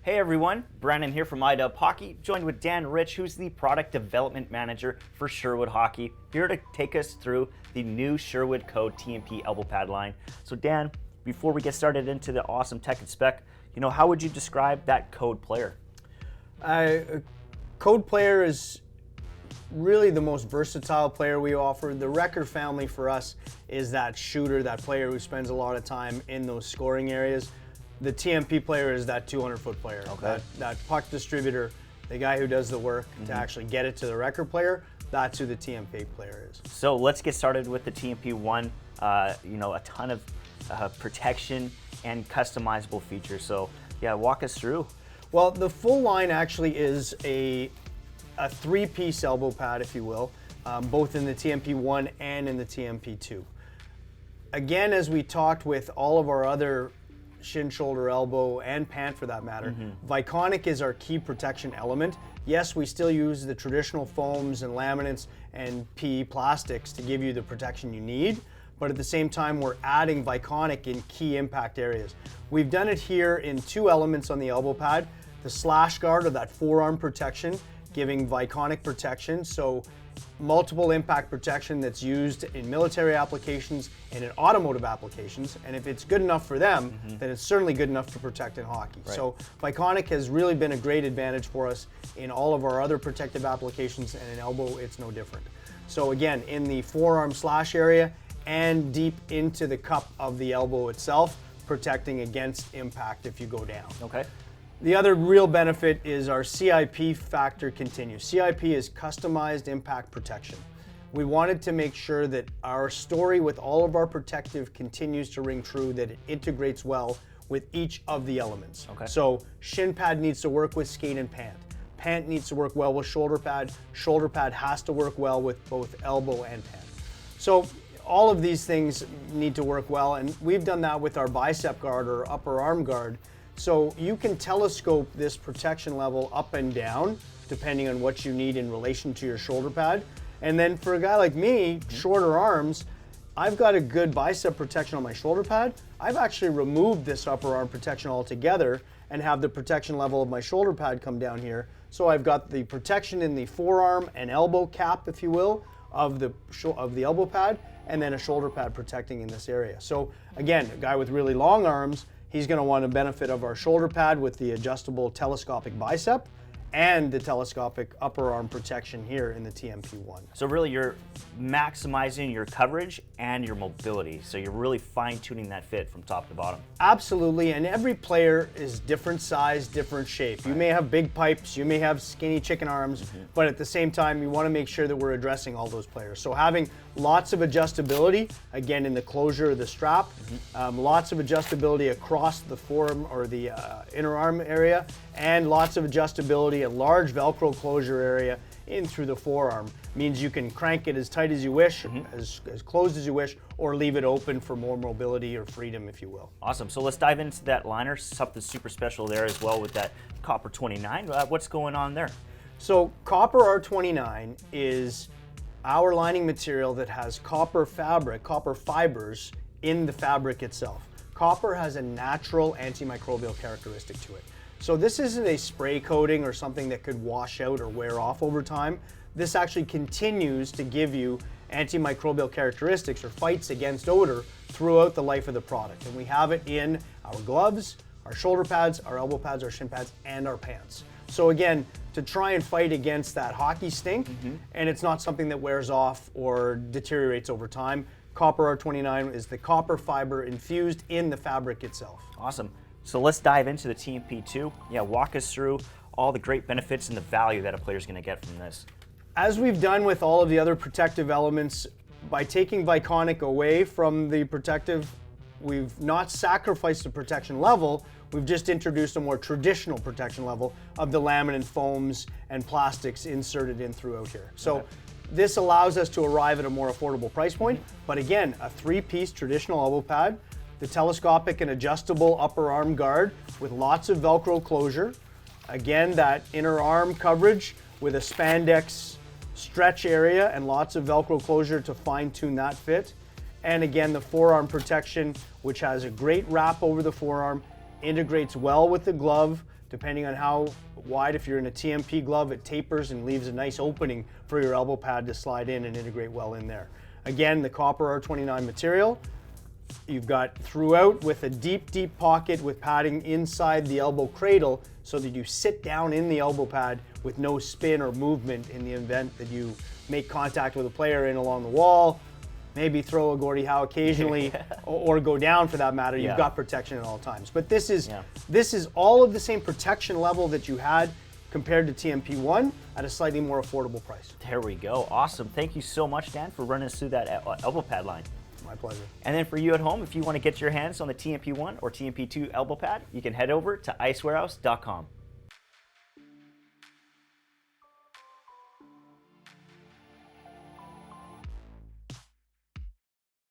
Hey everyone, Brandon here from iDub Hockey, joined with Dan Rich, who's the Product Development Manager for Sherwood Hockey, here to take us through the new Sherwood Code TMP Elbow Pad line. So Dan, before we get started into the awesome tech and spec, how would you describe that Code player? Code player is really the most versatile player we offer. The record family for us is that shooter, that player who spends a lot of time in those scoring areas. The TMP player is that 200-foot player, that puck distributor, the guy who does the work to actually get it to the record player. That's who the TMP player is. So let's get started with the TMP one. A ton of protection and customizable features. So yeah, walk us through. Well, the full line actually is a three-piece elbow pad, if you will, both in the TMP1 and in the TMP2. Again, as we talked with all of our other shin, shoulder, elbow, and pant for that matter, Viconic is our key protection element. Yes, we still use the traditional foams and laminates and PE plastics to give you the protection you need, but at the same time, we're adding Viconic in key impact areas. We've done it here in two elements on the elbow pad, the slash guard, or that forearm protection, giving Viconic protection, so multiple impact protection that's used in military applications and in automotive applications, and if it's good enough for them, then it's certainly good enough to protect in hockey. Right. So Viconic has really been a great advantage for us in all of our other protective applications, and in elbow it's no different. So again, in the forearm slash area and deep into the cup of the elbow itself, protecting against impact if you go down. Okay. The other real benefit is our CIP factor continues. CIP is customized impact protection. We wanted to make sure that our story with all of our protective continues to ring true, that it integrates well with each of the elements. Okay. So shin pad needs to work with skate and pant. Pant needs to work well with shoulder pad. Shoulder pad has to work well with both elbow and pant. So all of these things need to work well, and we've done that with our bicep guard or upper arm guard. So you can telescope this protection level up and down depending on what you need in relation to your shoulder pad. And then for a guy like me, shorter arms, I've got a good bicep protection on my shoulder pad. I've actually removed this upper arm protection altogether and have the protection level of my shoulder pad come down here. So I've got the protection in the forearm and elbow cap, if you will, of the elbow pad, and then a shoulder pad protecting in this area. So again, a guy with really long arms, he's going to want a benefit of our shoulder pad with the adjustable telescopic bicep and the telescopic upper arm protection here in the TMP1. So really you're maximizing your coverage and your mobility. So you're really fine-tuning that fit from top to bottom. Absolutely, and every player is different size, different shape. You may have big pipes, you may have skinny chicken arms, but at the same time, you want to make sure that we're addressing all those players. So having lots of adjustability, again in the closure of the strap, lots of adjustability across the forearm or the inner arm area, and lots of adjustability, a large Velcro closure area in through the forearm means you can crank it as tight as you wish, as closed as you wish, or leave it open for more mobility or freedom, if you will. Awesome. So let's dive into that liner. Something super special there as well with that copper 29. What's going on there? So copper R29 is our lining material that has copper fabric, copper fibers in the fabric itself. Copper has a natural antimicrobial characteristic to it. So this isn't a spray coating or something that could wash out or wear off over time. This actually continues to give you antimicrobial characteristics or fights against odor throughout the life of the product. And we have it in our gloves, our shoulder pads, our elbow pads, our shin pads, and our pants. So again, to try and fight against that hockey stink, and it's not something that wears off or deteriorates over time. Copper R29 is the copper fiber infused in the fabric itself. Awesome. So let's dive into the TMP2. Yeah, walk us through all the great benefits and the value that a player's going to get from this. As we've done with all of the other protective elements, by taking Viconic away from the protective, we've not sacrificed the protection level, we've just introduced a more traditional protection level of the laminate foams and plastics inserted in throughout here. So this allows us to arrive at a more affordable price point, but again, a three-piece traditional elbow pad, the telescopic and adjustable upper arm guard with lots of Velcro closure. Again, that inner arm coverage with a spandex stretch area and lots of Velcro closure to fine-tune that fit. And again, the forearm protection, which has a great wrap over the forearm integrates well with the glove, depending on how wide. If you're in a TMP glove, it tapers and leaves a nice opening for your elbow pad to slide in and integrate well in there. Again, the copper R29 material, you've got throughout with a deep, deep pocket with padding inside the elbow cradle so that you sit down in the elbow pad with no spin or movement in the event that you make contact with a player in along the wall, maybe throw a Gordie Howe occasionally, or go down for that matter. You've got protection at all times. But this is all of the same protection level that you had compared to TMP1 at a slightly more affordable price. There we go. Awesome. Thank you so much, Dan, for running us through that elbow pad line. My pleasure. And then for you at home, if you want to get your hands on the TMP1 or TMP2 elbow pad, you can head over to icewarehouse.com.